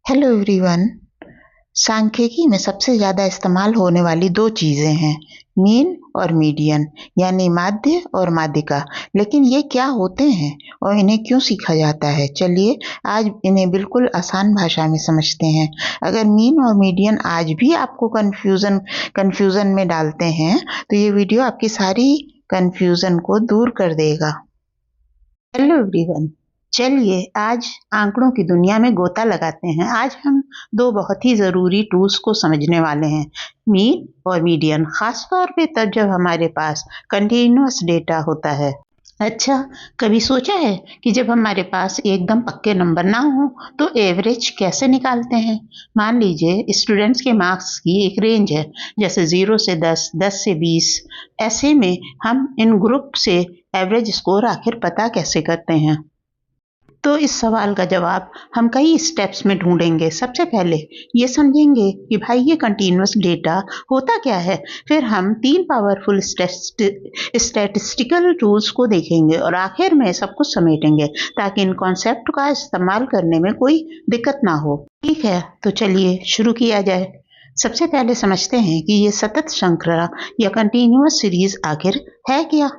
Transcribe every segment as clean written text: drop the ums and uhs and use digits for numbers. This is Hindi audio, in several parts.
Hello everyone. सांख्यिकी में सबसे ज़्यादा इस्तेमाल होने वाली दो चीज़ें हैं, मीन और मीडियन, यानी माध्य और माध्यिका। लेकिन ये क्या होते हैं और इन्हें क्यों सीखा जाता है? चलिए आज इन्हें बिल्कुल आसान भाषा में समझते हैं। अगर मीन और मीडियन आज भी आपको कन्फ्यूज़न में डालते हैं तो ये वीडियो आपकी सारी कन्फ्यूज़न को दूर कर देगा। हेलो एवरीवन, चलिए आज आंकड़ों की दुनिया में गोता लगाते हैं। आज हम दो बहुत ही ज़रूरी टूल्स को समझने वाले हैं, मीन और मीडियन, खास तौर पे तब जब हमारे पास कंटीन्यूअस डेटा होता है। अच्छा, कभी सोचा है कि जब हमारे पास एकदम पक्के नंबर ना हो तो एवरेज कैसे निकालते हैं? मान लीजिए स्टूडेंट्स के मार्क्स की एक रेंज है, जैसे 0 से 10, 10 से 20। ऐसे में हम इन ग्रुप से एवरेज स्कोर आखिर पता कैसे करते हैं? तो इस सवाल का जवाब हम कई स्टेप्स में ढूंढेंगे। सबसे पहले ये समझेंगे कि भाई ये कंटीन्यूअस डेटा होता क्या है। फिर हम तीन पावरफुल स्टैटिस्टिकल टूल्स को देखेंगे और आखिर में सब कुछ समेटेंगे ताकि इन कॉन्सेप्ट का इस्तेमाल करने में कोई दिक्कत ना हो। ठीक है, तो चलिए शुरू किया जाए। सबसे पहले समझते हैं कि ये सतत श्रृंखला या कंटीन्यूअस सीरीज आखिर है क्या।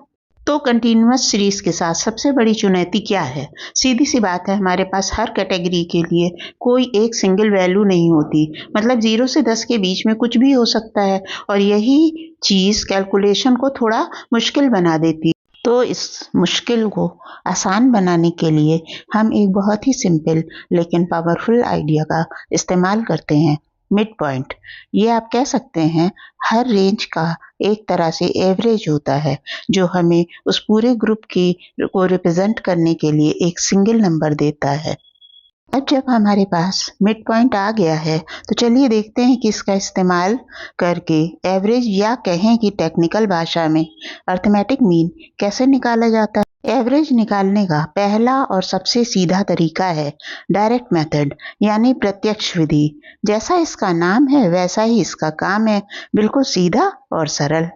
तो कंटीन्यूअस सीरीज के साथ सबसे बड़ी चुनौती क्या है? सीधी सी बात है, हमारे पास हर कैटेगरी के लिए कोई एक सिंगल वैल्यू नहीं होती। मतलब 0 से 10 के बीच में कुछ भी हो सकता है और यही चीज़ कैलकुलेशन को थोड़ा मुश्किल बना देती। तो इस मुश्किल को आसान बनाने के लिए हम एक बहुत ही सिंपल लेकिन पावरफुल आइडिया का इस्तेमाल करते हैं, मिड पॉइंट। ये आप कह सकते हैं हर रेंज का एक तरह से एवरेज होता है जो हमें उस पूरे ग्रुप की को रिप्रेजेंट करने के लिए एक सिंगल नंबर देता है। अब जब हमारे पास मिड पॉइंट आ गया है तो चलिए देखते हैं कि इसका इस्तेमाल करके एवरेज या कहें कि टेक्निकल भाषा में अर्थमेटिक मीन कैसे निकाला जाता है। एवरेज निकालने का पहला और सबसे सीधा तरीका है डायरेक्ट मेथड, यानी प्रत्यक्ष विधि। जैसा इसका नाम है वैसा ही इसका काम है, बिल्कुल सीधा और सरल।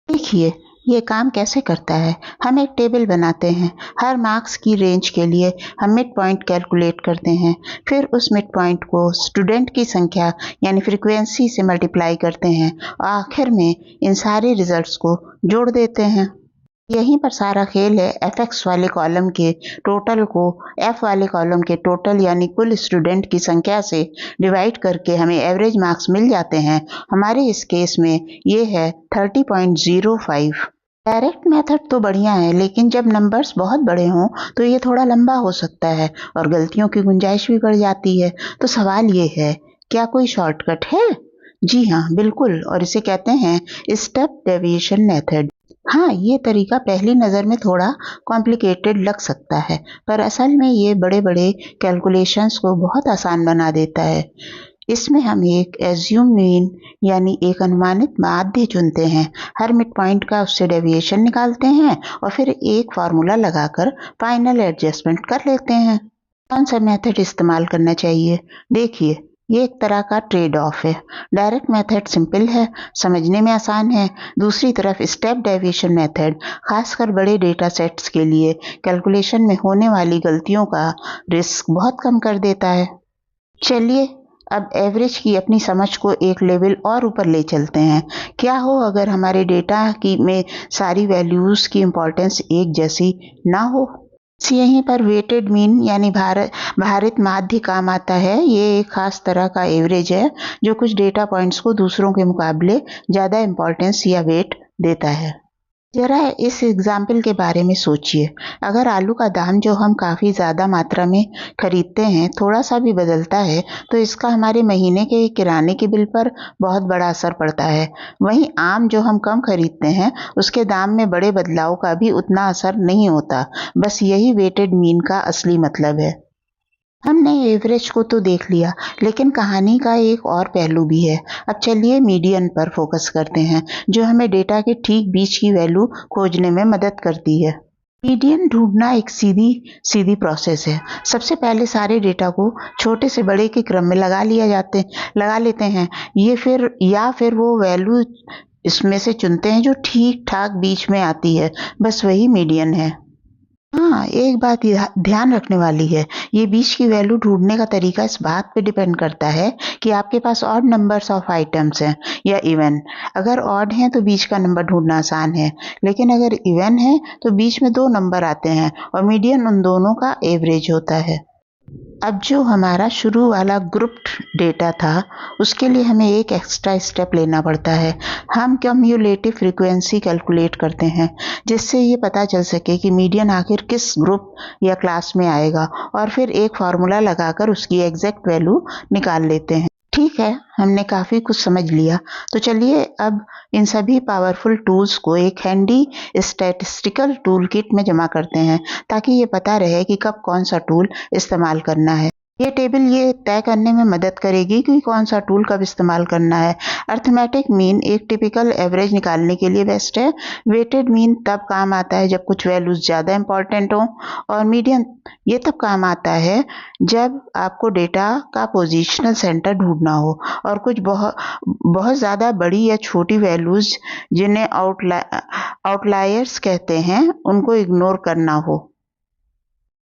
देखिए ये काम कैसे करता है। हम एक टेबल बनाते हैं, हर मार्क्स की रेंज के लिए हम मिड पॉइंट कैलकुलेट करते हैं। फिर उस मिड पॉइंट को स्टूडेंट की संख्या यानी फ्रीक्वेंसी से मल्टीप्लाई करते हैं और आखिर में इन सारे रिजल्ट्स को जोड़ देते हैं। यहीं पर सारा खेल है। एफ एक्स वाले कॉलम के टोटल को एफ वाले कॉलम के टोटल यानी कुल स्टूडेंट की संख्या से डिवाइड करके हमें एवरेज मार्क्स मिल जाते हैं। हमारे इस केस में ये है 30.05। डायरेक्ट मेथड तो बढ़िया है, लेकिन जब नंबर्स बहुत बड़े हों तो ये थोड़ा लंबा हो सकता है और गलतियों की गुंजाइश भी बढ़ जाती है। तो सवाल ये है, क्या कोई शॉर्टकट है? जी हाँ, बिल्कुल, और इसे कहते हैं स्टेप डेविएशन मेथड। हाँ, ये तरीका पहली नज़र में थोड़ा कॉम्प्लिकेटेड लग सकता है, पर असल में ये बड़े-बड़े कैलकुलेशंस को बहुत आसान बना देता है। इसमें हम एक एज्यूम मीन यानी एक अनुमानित माध्य चुनते हैं, हर मिड पॉइंट का उससे डेविएशन निकालते हैं और फिर एक फार्मूला लगाकर फाइनल एडजस्टमेंट कर लेते हैं। कौन सा मेथड इस्तेमाल करना चाहिए? देखिए, ये एक तरह का ट्रेड ऑफ है। डायरेक्ट मेथड सिंपल है, समझने में आसान है। दूसरी तरफ स्टेप डेविएशन मेथड खासकर बड़े डेटा सेट्स के लिए कैलकुलेशन में होने वाली गलतियों का रिस्क बहुत कम कर देता है। चलिए अब एवरेज की अपनी समझ को एक लेवल और ऊपर ले चलते हैं। क्या हो अगर हमारे डेटा की में सारी वैल्यूज़ की इम्पोर्टेंस एक जैसी ना हो? यहीं पर वेटेड मीन यानी भारित माध्य काम आता है। ये एक खास तरह का एवरेज है जो कुछ डेटा पॉइंट्स को दूसरों के मुकाबले ज़्यादा इम्पोर्टेंस या वेट देता है। जरा इस एग्जाम्पल के बारे में सोचिए। अगर आलू का दाम जो हम काफ़ी ज़्यादा मात्रा में खरीदते हैं थोड़ा सा भी बदलता है तो इसका हमारे महीने के किराने के बिल पर बहुत बड़ा असर पड़ता है। वहीं आम जो हम कम खरीदते हैं उसके दाम में बड़े बदलाव का भी उतना असर नहीं होता। बस यही वेटेड मीन का असली मतलब है। हमने एवरेज को तो देख लिया, लेकिन कहानी का एक और पहलू भी है। अब चलिए मीडियन पर फोकस करते हैं, जो हमें डेटा के ठीक बीच की वैल्यू खोजने में मदद करती है। मीडियन ढूंढना एक सीधी सीधी प्रोसेस है। सबसे पहले सारे डेटा को छोटे से बड़े के क्रम में लगा लेते हैं। ये फिर वो वैल्यू इसमें से चुनते हैं जो ठीक ठाक बीच में आती है। बस वही मीडियन है। हाँ, एक बात ध्यान रखने वाली है, ये बीच की वैल्यू ढूँढने का तरीका इस बात पे डिपेंड करता है कि आपके पास ऑड नंबर्स ऑफ आइटम्स हैं या इवन। अगर ऑड हैं तो बीच का नंबर ढूँढना आसान है, लेकिन अगर इवन है तो बीच में 2 नंबर आते हैं और मीडियन उन दोनों का एवरेज होता है। अब जो हमारा शुरू वाला ग्रुप्ड डेटा था, उसके लिए हमें एक एक्स्ट्रा स्टेप लेना पड़ता है। हम क्यूम्युलेटिव फ्रीक्वेंसी कैलकुलेट करते हैं, जिससे ये पता चल सके कि मीडियन आखिर किस ग्रुप या क्लास में आएगा, और फिर एक फार्मूला लगाकर उसकी एग्जैक्ट वैल्यू निकाल लेते हैं। ठीक है, हमने काफ़ी कुछ समझ लिया, तो चलिए अब इन सभी पावरफुल टूल्स को एक हैंडी स्टैटिस्टिकल टूल किट में जमा करते हैं, ताकि ये पता रहे कि कब कौन सा टूल इस्तेमाल करना है। ये टेबल ये तय करने में मदद करेगी कि कौन सा टूल कब इस्तेमाल करना है। अर्थमेटिक मीन एक टिपिकल एवरेज निकालने के लिए बेस्ट है। वेटेड मीन तब काम आता है जब कुछ वैल्यूज ज़्यादा इंपॉर्टेंट हों, और मीडियन ये तब काम आता है जब आपको डेटा का पोजीशनल सेंटर ढूंढना हो और कुछ बहुत बहुत ज़्यादा बड़ी या छोटी वैल्यूज जिन्हें आउटलायर्स कहते हैं, उनको इग्नोर करना हो।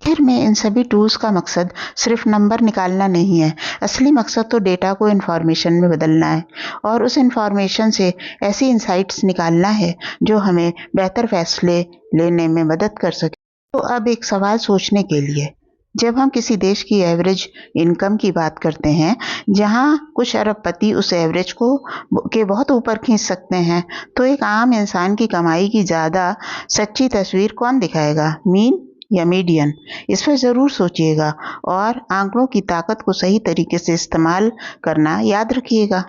आखिर में इन सभी टूल्स का मकसद सिर्फ नंबर निकालना नहीं है। असली मकसद तो डेटा को इन्फॉर्मेशन में बदलना है और उस इन्फॉर्मेशन से ऐसी इंसाइट्स निकालना है जो हमें बेहतर फैसले लेने में मदद कर सके। तो अब एक सवाल सोचने के लिए, जब हम किसी देश की एवरेज इनकम की बात करते हैं, जहां कुछ अरबपति उस एवरेज को के बहुत ऊपर खींच सकते हैं, तो एक आम इंसान की कमाई की ज़्यादा सच्ची तस्वीर कौन दिखाएगा, मीन या मीडियन? इस पर ज़रूर सोचिएगा और आंकड़ों की ताकत को सही तरीके से इस्तेमाल करना याद रखिएगा।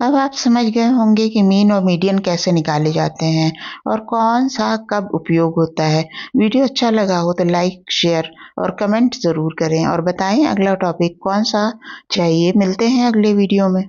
अब आप समझ गए होंगे कि मीन और मीडियन कैसे निकाले जाते हैं और कौन सा कब उपयोग होता है। वीडियो अच्छा लगा हो तो लाइक, शेयर और कमेंट ज़रूर करें और बताएं अगला टॉपिक कौन सा चाहिए। मिलते हैं अगले वीडियो में।